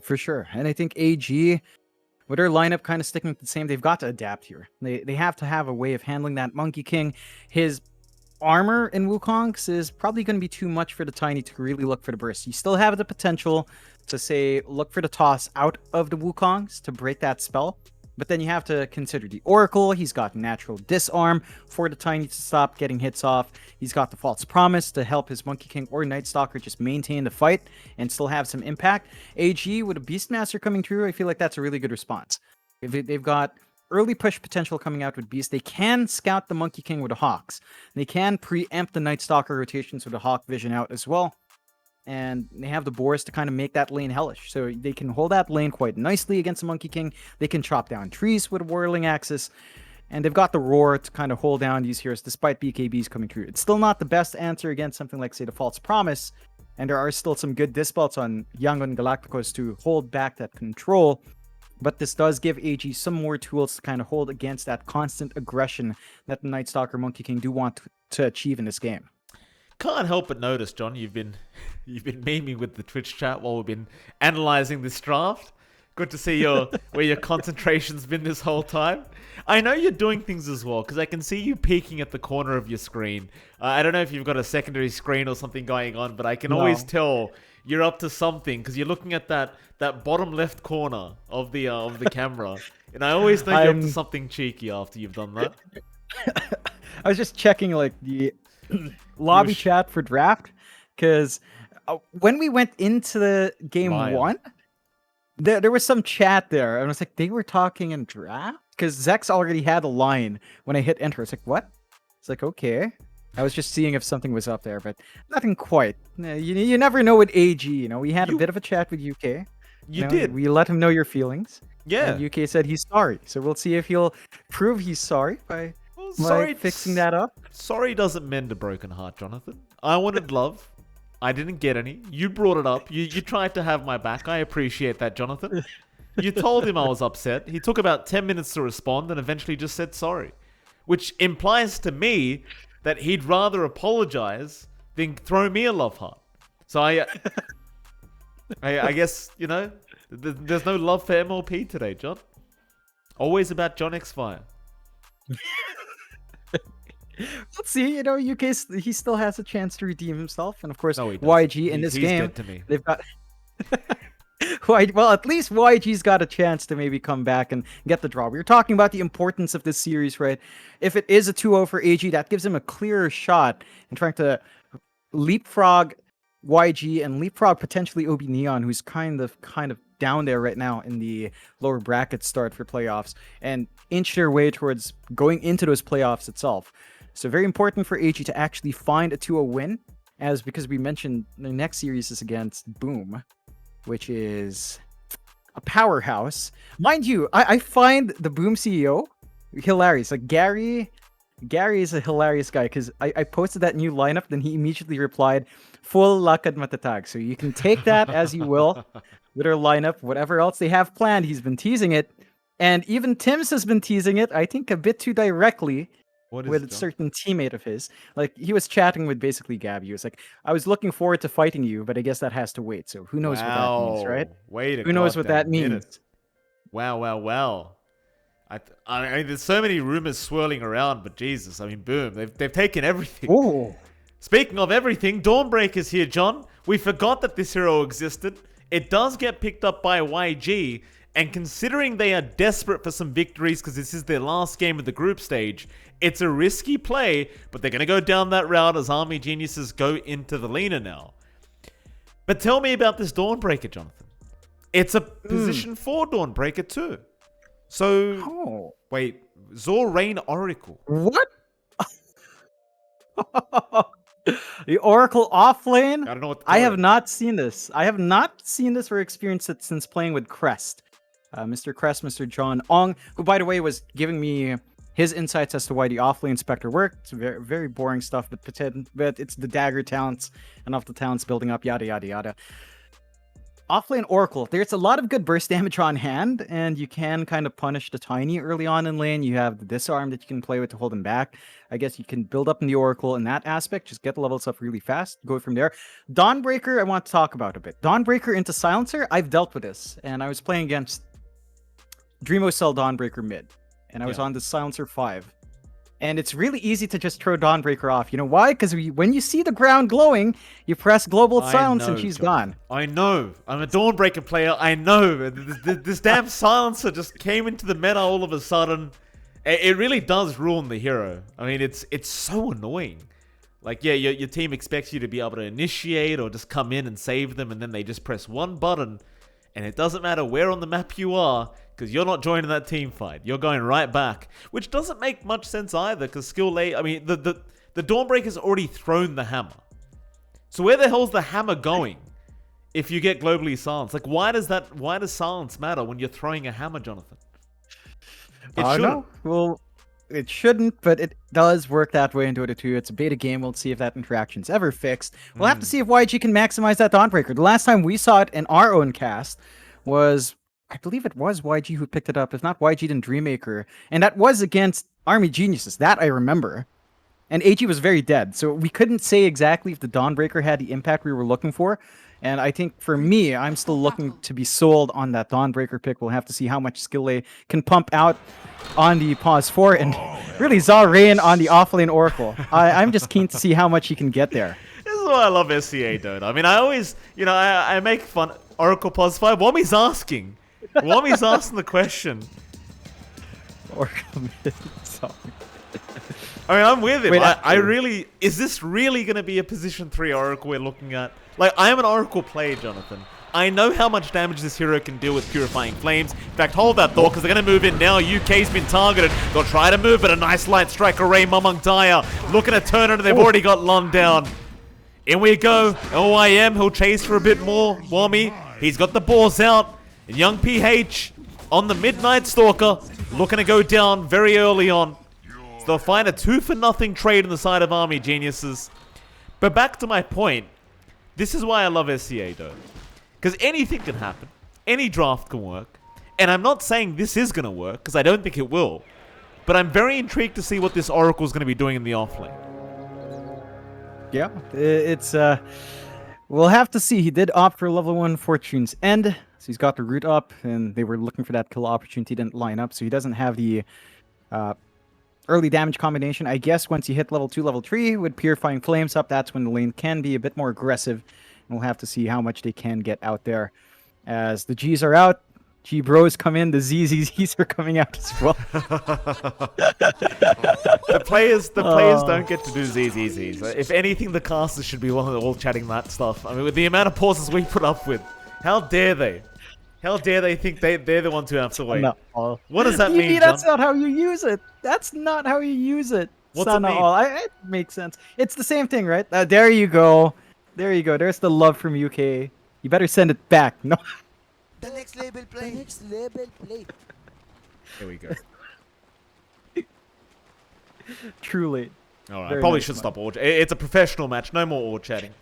For sure. And I think AG, with their lineup kind of sticking the same, they've got to adapt here. They have to have a way of handling that Monkey King. His armor in Wukong's is probably going to be too much for the Tiny to really look for the burst. You still have the potential to say look for the toss out of the Wukong's to break that spell. But then you have to consider the Oracle. He's got natural disarm for the Tiny to stop getting hits off. He's got the False Promise to help his Monkey King or Night Stalker just maintain the fight and still have some impact. AG with a Beastmaster coming through, I feel like that's a really good response. They've got early push potential coming out with Beast. They can scout the Monkey King with the Hawks. They can preempt the Night Stalker rotations with the Hawk Vision out as well. And they have the Boars to kind of make that lane hellish. So they can hold that lane quite nicely against the Monkey King. They can chop down trees with a Whirling Axis. And they've got the Roar to kind of hold down these heroes despite BKBs coming through. It's still not the best answer against something like, say, the False Promise. And there are still some good dispels on Yangon Galacticos to hold back that control. But this does give AG some more tools to kind of hold against that constant aggression that the Night Stalker Monkey King do want to achieve in this game. Can't help but notice, John, you've been memeing with the Twitch chat while we've been analyzing this draft. Good to see where your concentration's been this whole time. I know you're doing things as well, because I can see you peeking at the corner of your screen. I don't know if you've got a secondary screen or something going on, but I can always tell you're up to something, because you're looking at that bottom left corner of the camera. And I always know you're up to something cheeky after you've done that. I was just checking like the lobby chat for draft, because when we went into the game one, there was some chat there, and I was like, they were talking in draft? Because Zex already had a line when I hit enter. It's like, what? It's like, okay. I was just seeing if something was up there, but nothing quite. You never know with AG, you know. We had a bit of a chat with UK. You did. We let him know your feelings. Yeah. And UK said he's sorry. So we'll see if he'll prove he's sorry by fixing that up. Sorry doesn't mend a broken heart, Jonathan. I wanted love. I didn't get any. You brought it up. You tried to have my back. I appreciate that, Jonathan. You told him I was upset. He took about 10 minutes to respond and eventually just said sorry. Which implies to me that he'd rather apologize than throw me a love heart. So I guess, you know, there's no love for MLP today, John. Always about johnxfire. Let's see, you know, UK, he still has a chance to redeem himself. And of course, YG in this game, dead to me. They've got... Well, at least YG's got a chance to maybe come back and get the draw. We were talking about the importance of this series, right? If it is a 2-0 for AG, that gives him a clearer shot in trying to leapfrog YG and leapfrog potentially OB Neon, who's kind of down there right now in the lower bracket start for playoffs, and inch their way towards going into those playoffs itself. So very important for AG to actually find a 2-0 win, because we mentioned the next series is against Boom, which is a powerhouse. Mind you, I find the Boom CEO hilarious. Like Gary is a hilarious guy, because I posted that new lineup, then he immediately replied, full lakad matatag. So you can take that as you will with our lineup. Whatever else they have planned, he's been teasing it. And even Tim's has been teasing it, I think a bit too directly with a certain teammate of his. Like, he was chatting with basically Gabby. He was like, I was looking forward to fighting you, but I guess that has to wait. So who knows what that means, right? Who knows what that means? Wow. I mean, there's so many rumors swirling around, but Jesus, I mean, Boom, they've taken everything. Oh. Speaking of everything, Dawnbreaker's here, John. We forgot that this hero existed. It does get picked up by YG, and considering they are desperate for some victories because this is their last game of the group stage, it's a risky play, but they're going to go down that route as Army Geniuses go into the Lena now. But tell me about this Dawnbreaker, Jonathan. It's a position 4 Dawnbreaker too. So, wait, Zor Rain Oracle. What? The Oracle offlane? I don't know what I have not seen this. I have not seen this or experienced it since playing with Crest. Mr. Crest, Mr. John Ong, who, by the way, was giving me his insights as to why the offlane Spectre worked. It's very, very boring stuff, but it's the dagger talents and off the talents building up, yada, yada, yada. Offlane Oracle, there's a lot of good burst damage on hand, and you can kind of punish the Tiny early on in lane. You have the Disarm that you can play with to hold him back. I guess you can build up in the Oracle in that aspect, just get the levels up really fast, go from there. Dawnbreaker, I want to talk about a bit. Dawnbreaker into Silencer, I've dealt with this, and I was playing against Dreamo Cell Dawnbreaker mid, and I was on the Silencer 5. And it's really easy to just throw Dawnbreaker off. You know why? Because when you see the ground glowing, you press Global Silence and she's gone. I know. I'm a Dawnbreaker player. I know. This damn Silencer just came into the meta all of a sudden. It really does ruin the hero. I mean, it's so annoying. Like, yeah, your team expects you to be able to initiate or just come in and save them, and then they just press one button, and it doesn't matter where on the map you are, because you're not joining that team fight. You're going right back, which doesn't make much sense either, because skill late, I mean, the Dawnbreaker's already thrown the hammer. So where the hell's the hammer going if you get globally silenced? Like, why does silence matter when you're throwing a hammer, Jonathan? It shouldn't. No. Well, it shouldn't, but it does work that way in Dota 2. It's a beta game. We'll see if that interaction's ever fixed. We'll have to see if YG can maximize that Dawnbreaker. The last time we saw it in our own cast was, I believe it was YG who picked it up. If not YG, then Dreammaker. And that was against Army Geniuses. That I remember. And AG was very dead. So we couldn't say exactly if the Dawnbreaker had the impact we were looking for. And I think for me, I'm still looking to be sold on that Dawnbreaker pick. We'll have to see how much skill they can pump out on the Pause 4 and really Zarain on the offlane Oracle. I'm just keen to see how much he can get there. This is why I love SCA, dude. I mean, I always, you know, I make fun. Oracle Pause 5. Wami's asking. Wami's asking the question. Oracle mid. Sorry. I mean, I'm with him. Wait, I really... Is this really going to be a position 3 Oracle we're looking at? Like, I am an Oracle player, Jonathan. I know how much damage this hero can deal with Purifying Flames. In fact, hold that thought, because they're going to move in now. UK's been targeted. They'll try to move, but a nice light strike array. Mumung Daya looking to turn it, and they've already got Lun down. In we go. OIM, he'll chase for a bit more. Wami, he's got the balls out. And young PH on the Midnight Stalker, looking to go down very early on. So they'll find a 2-for-0 trade on the side of Army Geniuses. But back to my point, this is why I love SCA, though. Because anything can happen. Any draft can work. And I'm not saying this is going to work, because I don't think it will. But I'm very intrigued to see what this Oracle is going to be doing in the offlane. Yeah, it's... We'll have to see. He did opt for level 1 Fortune's End. So he's got the root up, and they were looking for that kill opportunity. Didn't line up, so he doesn't have the... early damage combination. I guess once you hit level 2, level 3 with Purifying Flames up, that's when the lane can be a bit more aggressive. And we'll have to see how much they can get out there. As the Gs are out, G bros come in, the ZZZs are coming out as well. The players don't get to do ZZZs. If anything, the casters should be all chatting that stuff. I mean, with the amount of pauses we put up with, how dare they? How dare they think they're the ones who have to wait? No. What does that mean, That's John? not how you use it. That's not how you use it. What's it mean? It makes sense. It's the same thing, right? There you go. There you go. There's the love from UK. You better send it back. No. The next label play. The next label play. Here we go. Truly. All right, I probably should stop. It's a professional match. No more or chatting.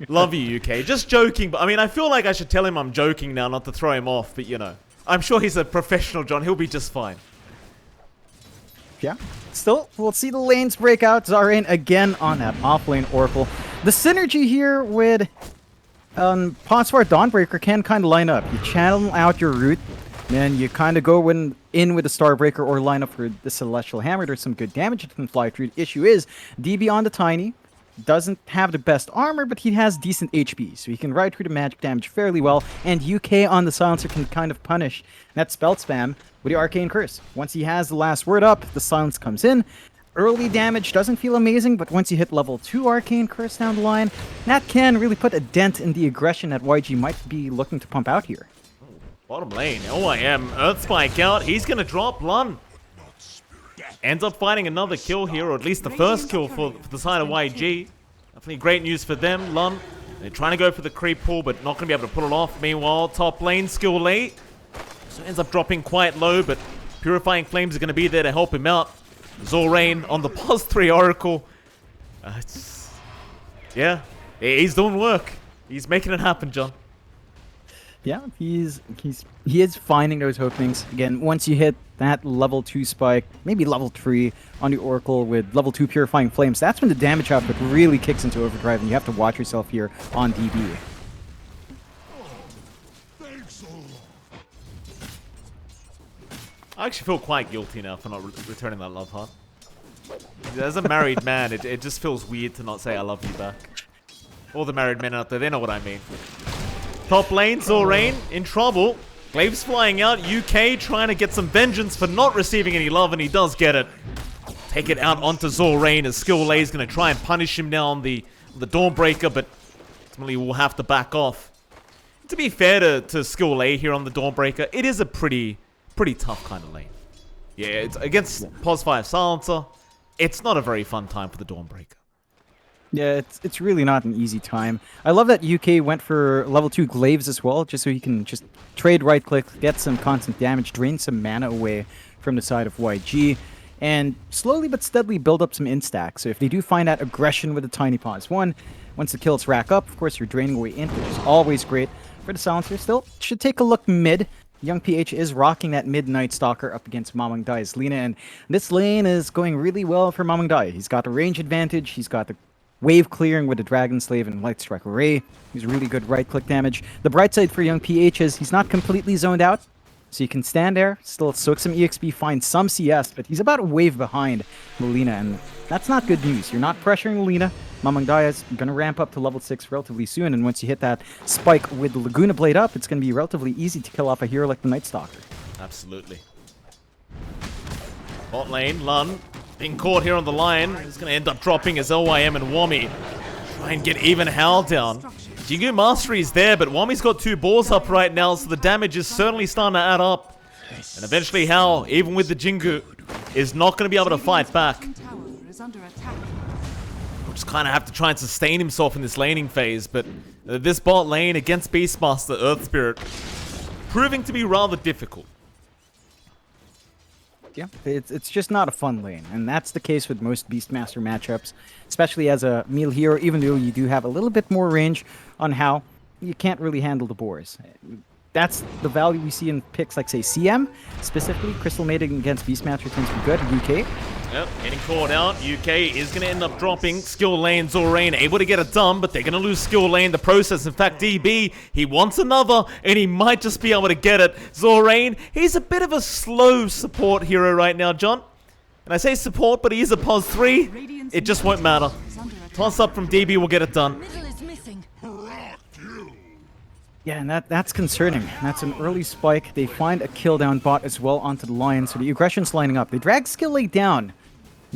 Love you, UK. Just joking, but I mean, I feel like I should tell him I'm joking now, not to throw him off. But you know, I'm sure he's a professional, John. He'll be just fine. Yeah. Still, we'll see the lanes break out. Zarain again on that offlane Oracle. The synergy here with Ponswar Dawnbreaker can kind of line up. You channel out your root, then you kind of go in with the Starbreaker or line up for the Celestial Hammer. There's some good damage that can fly through. The issue is, DB on the Tiny doesn't have the best armor, but he has decent HP, so he can ride through the magic damage fairly well, and UK on the Silencer can kind of punish that spell spam with the Arcane Curse. Once he has the last word up, the silence comes in. Early damage doesn't feel amazing, but once you hit level 2 Arcane Curse down the line, that can really put a dent in the aggression that YG might be looking to pump out here. Bottom lane, OIM, Earth Spike out. He's going to drop Lun. Ends up finding another kill here, or at least the first kill for the side of YG. Definitely great news for them. Lun, they're trying to go for the creep pull, but not going to be able to pull it off. Meanwhile, top lane skill late. So ends up dropping quite low, but Purifying Flames are going to be there to help him out. Zarain on the plus 3 Oracle. Yeah, he's doing work. He's making it happen, John. Yeah, he is finding those openings. Again, once you hit that level 2 spike, maybe level 3 on the Oracle with level 2 Purifying Flames, that's when the damage output really kicks into overdrive, and you have to watch yourself here on DB. I actually feel quite guilty now for not returning that love heart. As a married man, it just feels weird to not say I love you back. All the married men out there, they know what I mean. Top lane, Zorain in trouble. Glaive's flying out. UK trying to get some vengeance for not receiving any love, and he does get it. Take it out onto Zorain as Skillay is going to try and punish him now on the Dawnbreaker, but ultimately will have to back off. To be fair to Skillay here on the Dawnbreaker, it is a pretty tough kind of lane. Yeah, it's against Posfire Silencer. It's not a very fun time for the Dawnbreaker. Yeah, it's really not an easy time. I love that UK went for level 2 Glaives as well, just so he can just trade right-click, get some constant damage, drain some mana away from the side of YG, and slowly but steadily build up some instack. So if they do find that aggression with the Tiny Paws 1, once the kills rack up, of course you're draining away int, which is always great for the Silencer. Still, should take a look mid. Young PH is rocking that mid-Night Stalker up against Mamang Dai's Lina, and this lane is going really well for Mamang Dai. He's got the range advantage, he's got the wave clearing with the Dragon Slave and Light Strike Array. He's really good right-click damage. The bright side for Young PH is he's not completely zoned out, so you can stand there, still soak some EXP, find some CS, but he's about a wave behind Lina, and that's not good news. You're not pressuring Lina. Mamang Dai is going to ramp up to level 6 relatively soon, and once you hit that spike with the Laguna Blade up, it's going to be relatively easy to kill off a hero like the Night Stalker. Absolutely. Bot lane, Lun, being caught here on the line, is going to end up dropping as LYM and Wami try and get even Howl down. Jingu Mastery is there, but Wami's got 2 balls up right now, so the damage is certainly starting to add up. And eventually Howl, even with the Jingu, is not going to be able to fight back. Just kind of have to try and sustain himself in this laning phase, but this bot lane against Beastmaster Earth Spirit proving to be rather difficult. Yeah, it's just not a fun lane, and that's the case with most Beastmaster matchups, especially as a melee hero. Even though you do have a little bit more range on how you can't really handle the boars. That's the value we see in picks like, say, CM, specifically. Crystal Maiden against Beastmaster tends to be good. UK. Yep, getting caught out. UK is going to end up dropping. Skill lane, Zorain able to get it done, but they're going to lose skill lane, the process. In fact, DB, he wants another, and he might just be able to get it. Zorain, he's a bit of a slow support hero right now, John. And I say support, but he is a pos 3. It just won't matter. Toss up from DB will get it done. Yeah, and that's concerning. That's an early spike. They find a kill down bot as well onto the line, so the aggression's lining up. They drag skill lane down,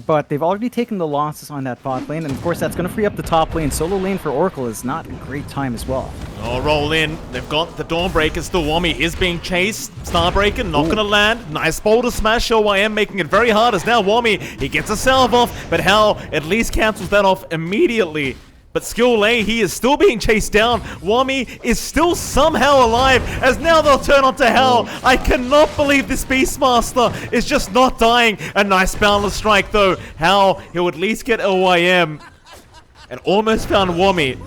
but they've already taken the losses on that bot lane, and of course that's going to free up the top lane. Solo lane for Oracle is not a great time as well. Oh, roll in. They've got the Dawnbreaker still. Wami is being chased. Starbreaker not going to land. Nice boulder smash. OYM making it very hard as now Wami, he gets a salve off, but Hal at least cancels that off immediately. But Skill Lane, he is still being chased down. Wami is still somehow alive, as now they'll turn onto Hell. I cannot believe this Beastmaster is just not dying. A nice boundless strike though. Hell, he'll at least get LYM. And almost found Wami.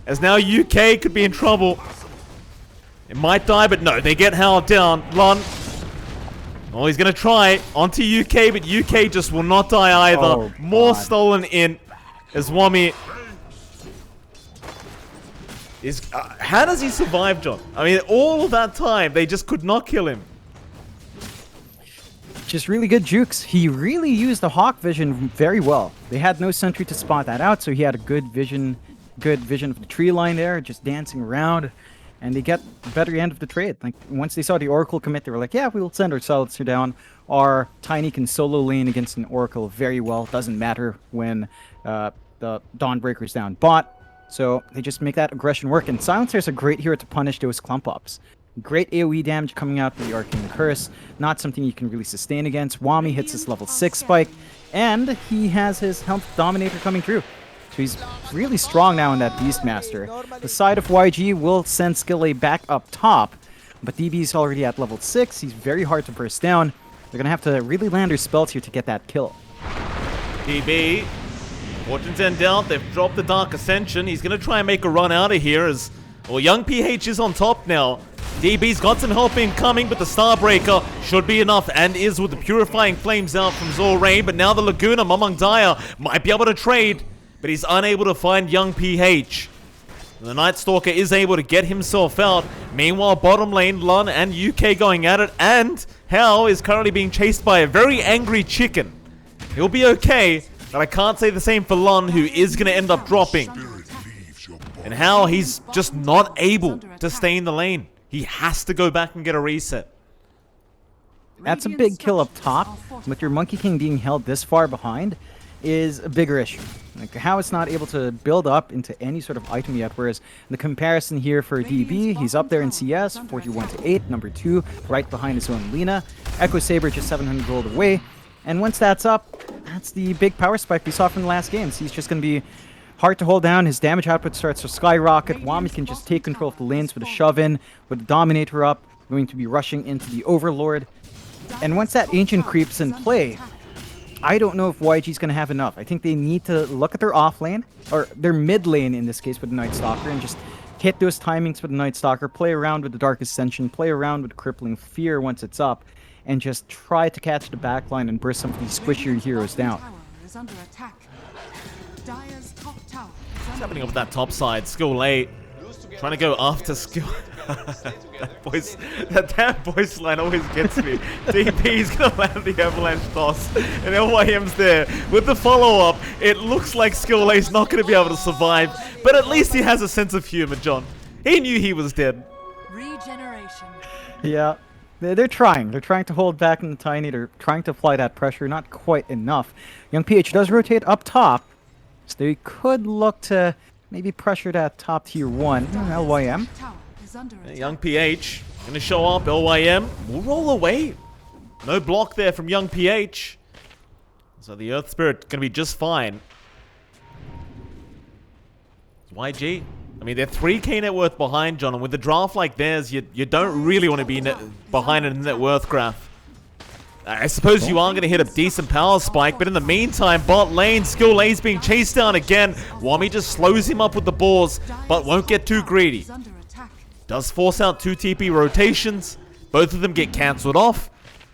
As now UK could be in trouble. It might die, but no, they get Hell down. Lun. Oh, he's going to try onto UK, but UK just will not die either. Oh, more stolen in as Wami is... how does he survive, John? I mean, all of that time, they just could not kill him. Just really good jukes. He really used the Hawk vision very well. They had no sentry to spot that out, so he had a good vision of the tree line there, just dancing around, and they get the better end of the trade. Like, once they saw the Oracle commit, they were like, yeah, we'll send our Silencer down. Our Tiny can solo lane against an Oracle very well. Doesn't matter when the Dawnbreaker's down bot. So they just make that aggression work. And Silencer's a great hero to punish those clump ups. Great AoE damage coming out with the Arcane Curse. Not something you can really sustain against. Wami hits his level 6 spike. And he has his Health Dominator coming through. So he's really strong now in that Beastmaster. The side of YG will send Skillay back up top. But DB's already at level 6. He's very hard to burst down. They're going to have to really land their spells here to get that kill. DB, fortune's in doubt. They've dropped the Dark Ascension. He's going to try and make a run out of here as Well, young PH is on top now. DB's got some help incoming, but the Starbreaker should be enough and is with the Purifying Flames out from Zorain. But now the Laguna, Mamang Daya, might be able to trade, but he's unable to find young PH. The Night Stalker is able to get himself out. Meanwhile, bottom lane, Lun and UK going at it, and Hao is currently being chased by a very angry chicken. He'll be okay, but I can't say the same for Lun, who is going to end up dropping. And Hao, he's just not able to stay in the lane. He has to go back and get a reset. That's a big kill up top. With your Monkey King being held this far behind is a bigger issue. Like, how it's not able to build up into any sort of item yet, whereas the comparison here for DB, he's up there in CS, 41 to 8, number 2, right behind his own Lina. Echo Saber just 700 gold away, and once that's up, that's the big power spike we saw from the last games. He's just going to be hard to hold down. His damage output starts to skyrocket. Wami can just take control of the lanes with a shove-in, with the Dominator up, going to be rushing into the Overlord. And once that Ancient creeps in play, I don't know if YG's going to have enough. I think they need to look at their off lane, or their mid lane in this case with the Night Stalker, and just hit those timings with the Night Stalker, play around with the Dark Ascension, play around with Crippling Fear once it's up, and just try to catch the backline and burst some of these squishier heroes down. What's happening up that top side? Skill 8. Trying to go after skill. that damn voice line always gets me. DP's gonna land the avalanche toss, and LYM's there with the follow-up. It looks like skill 8's not gonna be able to survive, but at least he has a sense of humor, John. He knew he was dead. Regeneration. Yeah. They're trying. They're trying to hold back in the Tiny. They're trying to apply that pressure. Not quite enough. Young PH does rotate up top, so they could look to maybe pressure that top tier 1. LYM. Young PH gonna show up. LYM will roll away. No block there from Young PH. So the Earth Spirit gonna be just fine. YG. I mean, they're 3k net worth behind, John, and with a draft like theirs, you don't really want to be behind a net worth graph. I suppose you are going to hit a decent power spike, but in the meantime, bot lane, Skill A's being chased down again. Wami just slows him up with the balls, but won't get too greedy. Does force out 2 TP rotations. Both of them get cancelled off.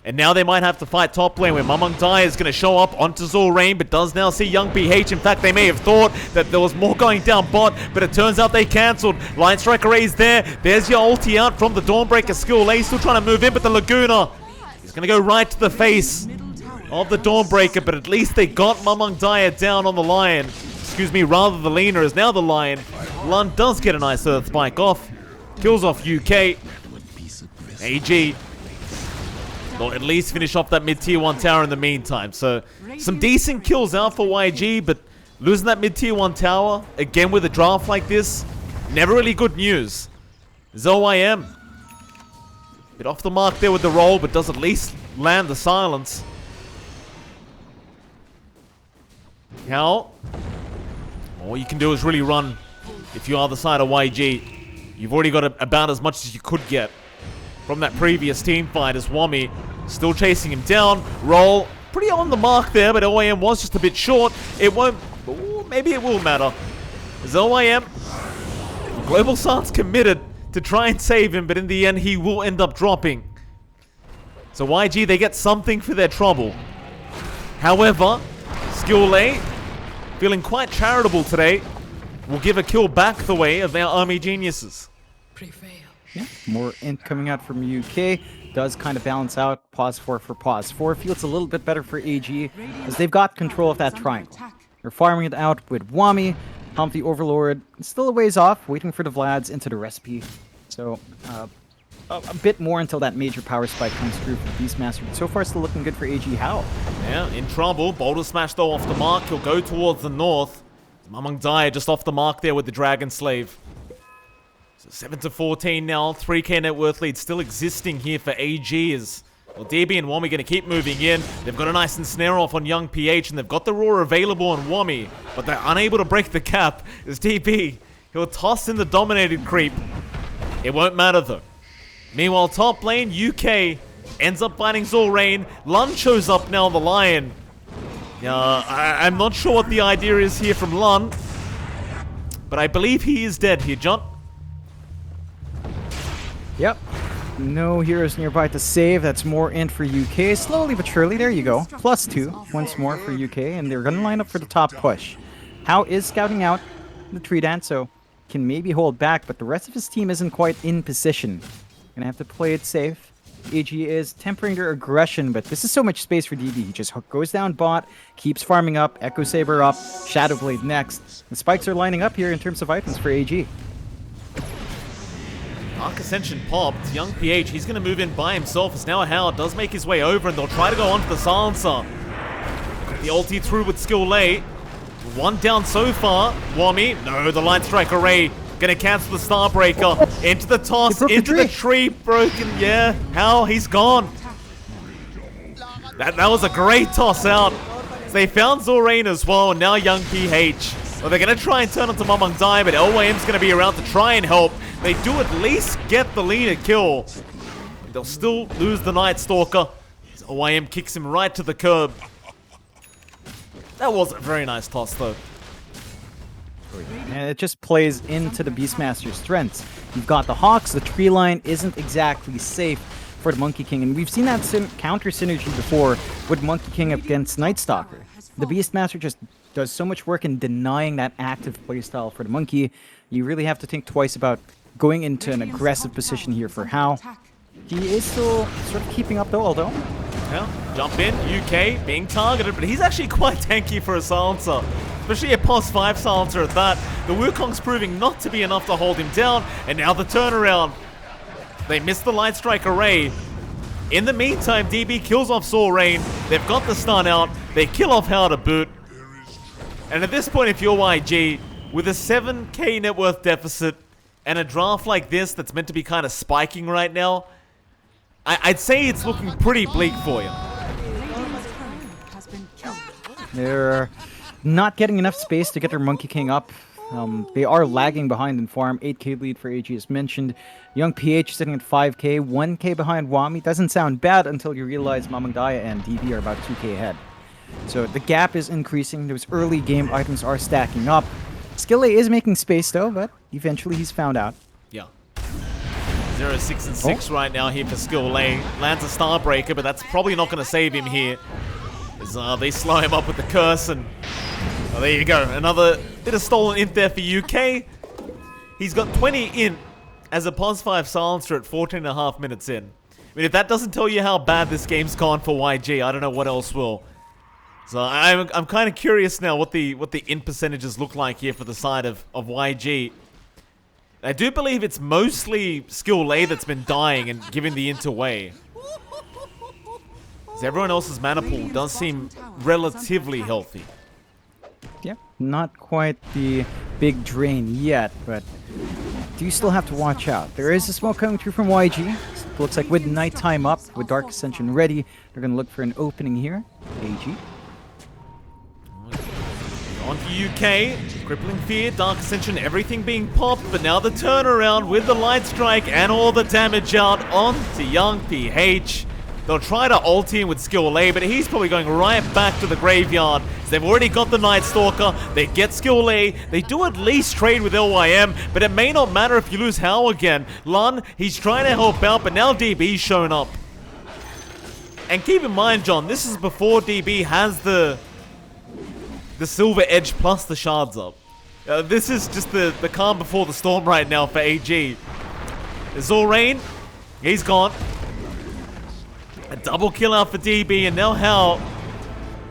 And now they might have to fight top lane where Mamang Dai is going to show up onto Zorain, but does now see Young PH. In fact, they may have thought that there was more going down bot, but it turns out they cancelled. Line Strike Array's there. There's your ulti out from the Dawnbreaker Skill A. Still trying to move in, but the Laguna is going to go right to the face of the Dawnbreaker, but at least they got Mamang Dai down on the Lion. Excuse me, rather the Lina is now the Lion. Lun does get a nice Earth Spike off. Kills off UK. AG. They'll at least finish off that mid-tier 1 tower in the meantime. So, some decent kills out for YG, but losing that mid-tier 1 tower, again with a draft like this, never really good news. ZOYM. Bit off the mark there with the roll, but does at least land the silence. Now, all you can do is really run if you are the side of YG. You've already got about as much as you could get from that previous team fight, as Wami still chasing him down. Roll pretty on the mark there, but OYM was just a bit short. It won't... Ooh, maybe it will matter. As OYM... Global Sun's committed to try and save him, but in the end he will end up dropping. So YG, they get something for their trouble. However, Skill A, feeling quite charitable today, will give a kill back the way of our army geniuses. Yeah, more int coming out from UK does kind of balance out pause 4 for pause 4. Feels a little bit better for AG as they've got control of that triangle. They're farming it out with Wami. Hump the Overlord still a ways off, waiting for the Vlads into the recipe. So a bit more until that major power spike comes through for Beastmaster. But so far, still looking good for AG. How? Yeah, in trouble. Boulder Smash though off the mark. He'll go towards the north. Mamang Dai just off the mark there with the Dragon Slave. 7 to 14 now, 3k net worth lead still existing here for AG as well, DB and Wami going to keep moving in. They've got a nice ensnare off on Young PH and they've got the Roar available on Wami, but they're unable to break the cap as DB, he'll toss in the dominated creep. It won't matter though. Meanwhile, top lane, UK ends up fighting Zorain. Lun shows up now, the Lion. I'm not sure what the idea is here from Lun, but I believe he is dead here, John. Yep. No heroes nearby to save. That's more in for UK. Slowly but surely, there you go. +2 once more for UK, and they're going to line up for the top push. How is scouting out the tree dance, so can maybe hold back, but the rest of his team isn't quite in position. Gonna have to play it safe. AG is tempering their aggression, but this is so much space for DB. He just goes down bot, keeps farming up, Echo Saber up, Shadow Blade next. The spikes are lining up here in terms of items for AG. Dark Ascension popped. Young PH, he's going to move in by himself as now Howard does make his way over and they'll try to go onto the silencer. The ulti through with skill late. One down so far. Wami, no, the Light Strike Array gonna cancel the Starbreaker. Into the toss, into the tree, broken, yeah. How? He's gone. That was a great toss out. So they found Zorain as well, and now Young PH. Well, they're gonna try and turn onto Mamang Dai, but LYM's gonna be around to try and help. They do at least get the leader kill. They'll still lose the Night Stalker. LYM kicks him right to the curb. That was a very nice toss, though. And it just plays into the Beastmaster's strengths. You've got the Hawks, the tree line isn't exactly safe for the Monkey King, and we've seen that counter synergy before with Monkey King against Night Stalker. The Beastmaster just does so much work in denying that active playstyle for the Monkey. You really have to think twice about going into an aggressive position here for Hao. He is still sort of keeping up though, although. Yeah, jump in, UK being targeted, but he's actually quite tanky for a silencer. Especially a +5 silencer at that. The Wukong's proving not to be enough to hold him down, and now the turnaround. They miss the Light Strike Array. In the meantime, DB kills off Zorain. They've got the stun out. They kill off How to boot. And at this point, if you're YG, with a 7k net worth deficit, and a draft like this that's meant to be kind of spiking right now, I'd say it's looking pretty bleak for you. They're not getting enough space to get their Monkey King up. They are lagging behind in farm. 8k lead for AG as mentioned. Young PH sitting at 5k, 1k behind Wami. Doesn't sound bad until you realize Mamang Daya and DB are about 2k ahead. So the gap is increasing. Those early game items are stacking up. Skillet is making space though, but eventually he's found out. Yeah. 0, 6, and 6 right now here for Skill Lane. Lands a Starbreaker, but that's probably not going to save him here. As they slow him up with the curse, and oh, there you go. Another bit of stolen int there for UK. He's got 20 int as a +5 silencer at 14.5 minutes in. I mean, if that doesn't tell you how bad this game's gone for YG, I don't know what else will. So I'm kind of curious now what the int percentages look like here for the side of YG. I do believe it's mostly Skill Lay that's been dying and giving the int away. As everyone else's mana pool does seem relatively healthy. Yep, not quite the big drain yet, but do still have to watch out. There is a smoke coming through from YG. Looks like with nighttime up, with Dark Ascension ready, they're going to look for an opening here. AG. On to UK, Crippling Fear, Dark Ascension, everything being popped, but now the turnaround with the Light Strike and all the damage out on to Young PH. They'll try to ulti him with Skill Lay, but he's probably going right back to the graveyard. They've already got the Night Stalker, they get Skill Lay, they do at least trade with LYM, but it may not matter if you lose Hao again. Lun, he's trying to help out, but now DB's shown up. And keep in mind, John, this is before DB has the Silver Edge plus the shards up. This is just the calm before the storm right now for AG. Zorain, he's gone. A double kill out for DB, and now Hal,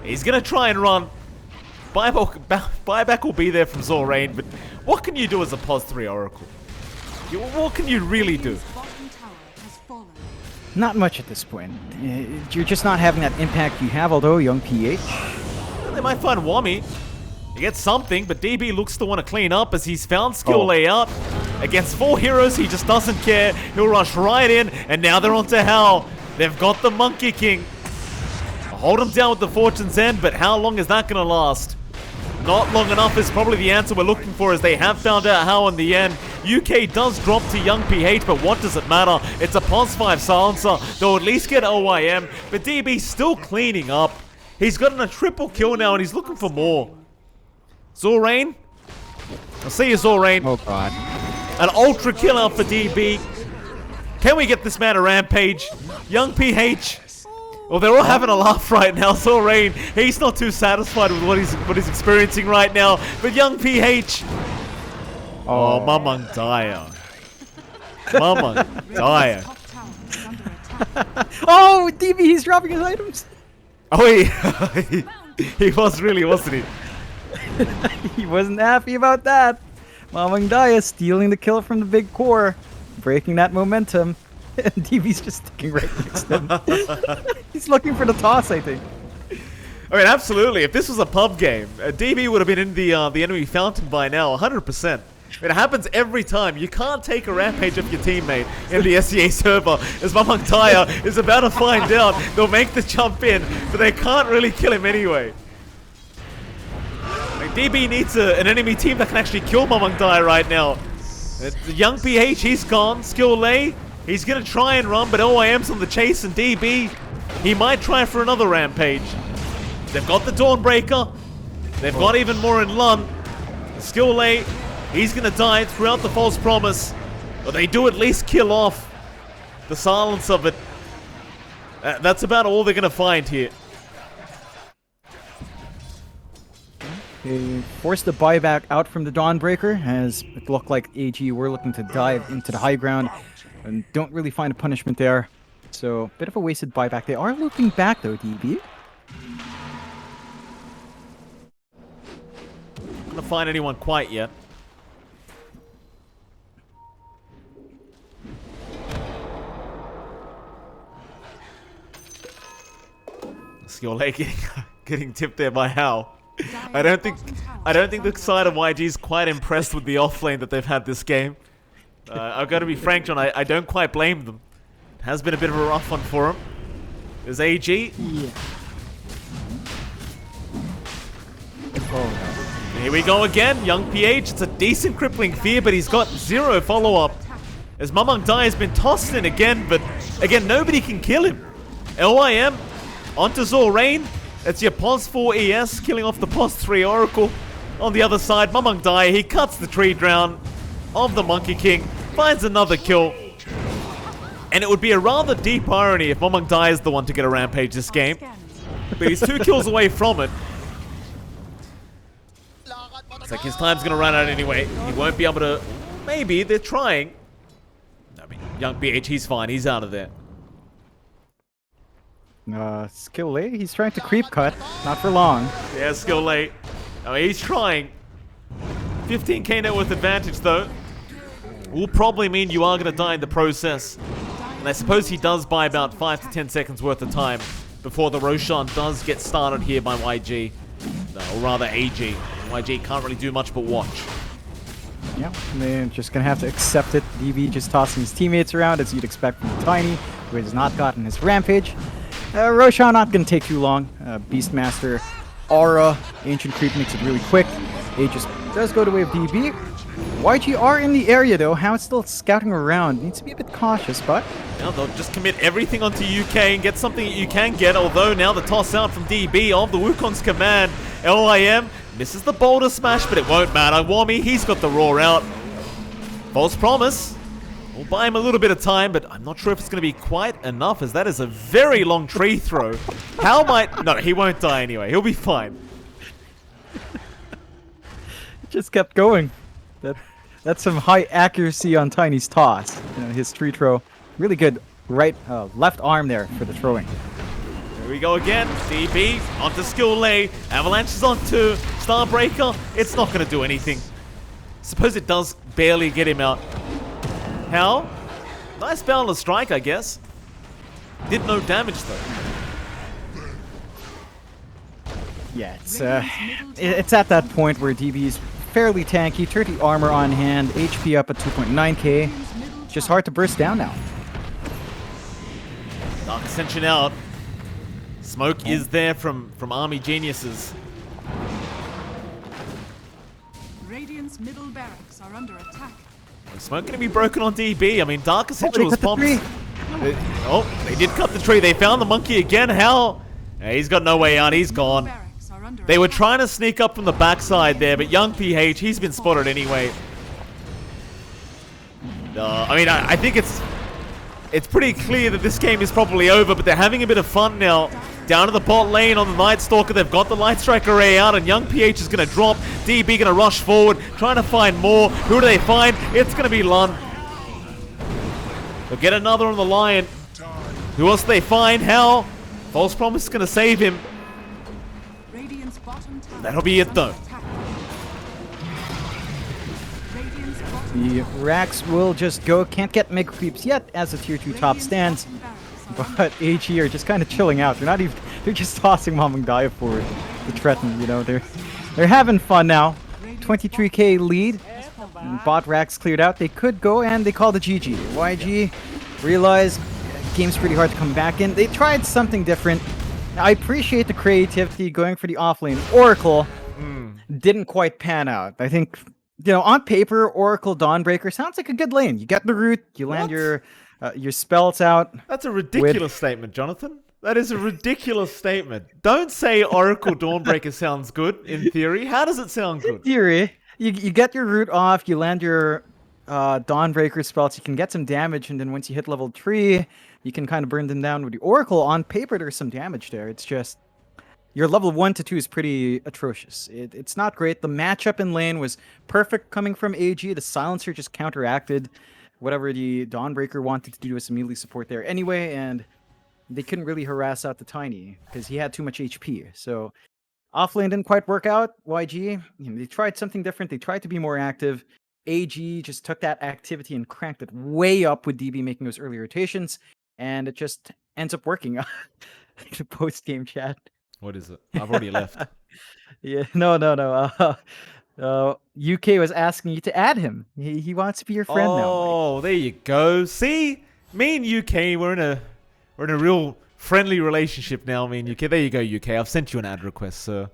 he's going to try and run. Buyback will be there from Zorain, but what can you do as a +3 Oracle? What can you really do? Not much at this point. You're just not having that impact you have, although Young PH. They might find Wami. He gets something, but DB looks to want to clean up as he's found Skill Layout. Against 4 heroes, he just doesn't care. He'll rush right in, and now they're on to Hal. They've got the Monkey King. Hold him down with the Fortune's End, but how long is that going to last? Not long enough is probably the answer we're looking for, as they have found out how in the end. UK does drop to Young PH, but what does it matter? It's a +5 silencer. They'll at least get OYM, but DB's still cleaning up. He's gotten a triple kill now, and he's looking for more. Zorain? I'll see you, Zorain. Oh, God. An ultra kill out for DB. Can we get this man a rampage? Young PH. Well, they're all having a laugh right now. So Rain, he's not too satisfied with what he's experiencing right now. But young PH. Oh, Mamang Daya. Mamang Daya. Oh, DB, he's dropping his items. Oh, he was really, wasn't he? He wasn't happy about that. Mamang Daya stealing the kill from the big core, breaking that momentum. And DB's just sticking right next to him. He's looking for the toss, I think. I mean, absolutely. If this was a pub game, DB would have been in the enemy fountain by now, 100%. It happens every time. You can't take a rampage of your teammate in the SEA server. As Mamang Daya is about to find out, they'll make the jump in, but they can't really kill him anyway. Like, DB needs an enemy team that can actually kill Mamang Daya right now. The young PH, he's gone. Skill Lay, he's going to try and run, but OIM's on the chase, and DB, he might try for another rampage. They've got the Dawnbreaker. They've got even more in Lun. Skill Lay, he's going to die throughout the false promise. But they do at least kill off the silence of it. That's about all they're going to find here. They forced the buyback out from the Dawnbreaker, as it looked like AG were looking to dive into the high ground and don't really find a punishment there. So, bit of a wasted buyback. They are looping back though, DB. Not going to find anyone quite yet. Skill Lay getting tipped there by Hal. I don't think the side of YG is quite impressed with the offlane that they've had this game. I've got to be frank, John. I don't quite blame them. It has been a bit of a rough one for them. There's AG. Yeah. Oh Here we go again. Young PH. It's a decent crippling fear, but he's got zero follow-up. As Mamang Dai has been tossed in again, but again, nobody can kill him. LYM onto Zorain. It's your POS 4 ES killing off the POS 3 Oracle. On the other side, Mamang Dai, he cuts the tree down of the Monkey King, finds another kill. And it would be a rather deep irony if Mamang Dai is the one to get a rampage this game. But he's 2 kills away from it. It's like his time's gonna run out anyway. He won't be able to... Maybe, they're trying. I mean, young BH, he's fine. He's out of there. Skill Lay, he's trying to creep cut. Not for long. Yeah, Skill Lay. I mean, he's trying. 15k net worth advantage, though. Will probably mean you are going to die in the process. And I suppose he does buy about 5 to 10 seconds worth of time before the Roshan does get started here by YG. Or rather, AG. YG can't really do much but watch. Yeah, they're just going to have to accept it. DB just tossing his teammates around, as you'd expect from Tiny, who has not gotten his rampage. Roshan not going to take too long. Beastmaster, Aura, Ancient Creep makes it really quick. Aegis does go the way of DB. YG are in the area though. How it's still scouting around. Needs to be a bit cautious, but... Now they'll just commit everything onto UK and get something that you can get, although now the toss out from DB of the Wukong's command. LIM misses the boulder smash, but it won't matter. Wami, he's got the roar out. False promise. We'll buy him a little bit of time, but I'm not sure if it's going to be quite enough, as that is a very long tree throw. How might... No, he won't die anyway. He'll be fine. Just kept going. That's some high accuracy on Tiny's toss. You know, his tree throw. Really good left arm there for the throwing. Here we go again. DB onto Skill Lay. Avalanche is onto Starbreaker. It's not going to do anything. Suppose it does barely get him out. How? Nice boundless strike, I guess. Did no damage though. Yeah, it's at that point where DB's fairly tanky, 30 armor on hand, HP up at 2.9k. Just hard to burst down now. Dark Ascension out. Smoke is there from Army Geniuses. Radiant's middle barracks are under attack. Smoke gonna be broken on DB. I mean, Dark Ascension was popped. The They did cut the tree. They found the monkey again. How? Yeah, he's got no way out. He's gone. They were trying to sneak up from the backside there, but young PH, he's been spotted anyway. I mean, I think it's... It's pretty clear that this game is probably over, but they're having a bit of fun now. Down to the bot lane on the Night Stalker, they've got the Light Strike array out, and Young PH is going to drop. DB going to rush forward, trying to find more. Who do they find? It's going to be Lun. They'll get another on the Lion. Who else do they find? How? False Promise is going to save him. Radiant's bottom tower That'll be it, though. Radiant's bottom The Rax will just go. Can't get mega creeps yet as the tier 2 top stands. But AG are just kind of chilling out. They're not even. They're just tossing Mamangdaya forward to threaten. You know, they're having fun now. 23k lead. Bot Rax cleared out. They could go and they call the GG. YG realized game's pretty hard to come back in. They tried something different. I appreciate the creativity going for the offlane. Oracle didn't quite pan out. I think, you know, on paper, Oracle Dawnbreaker sounds like a good lane. You get the root, you land your spells out. That's a ridiculous statement, Jonathan. That is a ridiculous statement. Don't say Oracle Dawnbreaker sounds good in theory. How does it sound good? In theory, you get your root off, you land your Dawnbreaker spells, you can get some damage, and then once you hit level 3, you can kind of burn them down with the Oracle. On paper, there's some damage there. It's just your level 1 to 2 is pretty atrocious. It's not great. The matchup in lane was perfect coming from AG. The Silencer just counteracted whatever the Dawnbreaker wanted to do as a melee support there anyway, and they couldn't really harass out the Tiny because he had too much HP. So offlane didn't quite work out. YG, you know, they tried something different. They tried to be more active. AG just took that activity and cranked it way up with DB making those early rotations, and it just ends up working. The post-game chat. What is it? I've already left. Yeah, no. UK was asking you to add him. He wants to be your friend now. Oh, there you go. See, me and UK, we're in a real friendly relationship now. Me and UK. There you go, UK. I've sent you an ad request, sir.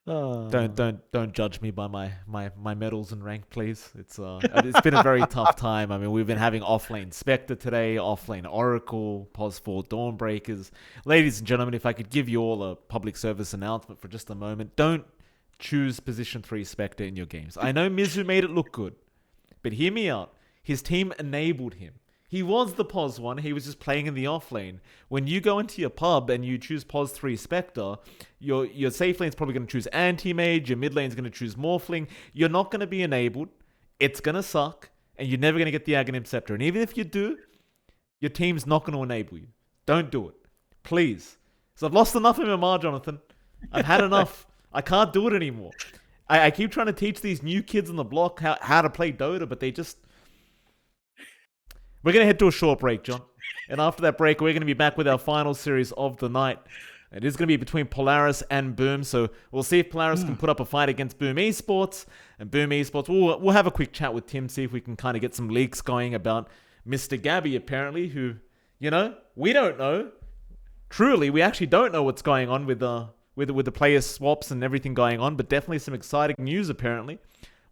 Don't judge me by my medals and rank, please. It's been a very tough time. I mean, we've been having offlane Spectre today, offlane Oracle, pos 4 Dawnbreakers. Ladies and gentlemen, if I could give you all a public service announcement for just a moment, don't choose position 3 Spectre in your games. I know Mizu made it look good, but hear me out. His team enabled him. He was the pos 1, he was just playing in the offlane. When you go into your pub and you choose pos 3 Spectre, your safe lane's probably going to choose anti-mage, your mid lane's going to choose morphling. You're not going to be enabled, it's going to suck, and you're never going to get the Aghanim Scepter. And even if you do, your team's not going to enable you. Don't do it. Please. So I've lost enough MMR, Jonathan. I've had enough. I can't do it anymore. I keep trying to teach these new kids on the block how to play Dota, but they just... We're going to head to a short break, John. And after that break, we're going to be back with our final series of the night. It is going to be between Polaris and Boom, so we'll see if Polaris can put up a fight against Boom Esports. And Boom Esports, we'll have a quick chat with Tim, see if we can kind of get some leaks going about Mr. Gabby, apparently, who, you know, we don't know. Truly, we actually don't know what's going on with the player swaps and everything going on, but definitely some exciting news, apparently.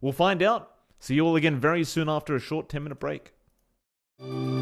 We'll find out. See you all again very soon after a short 10-minute break.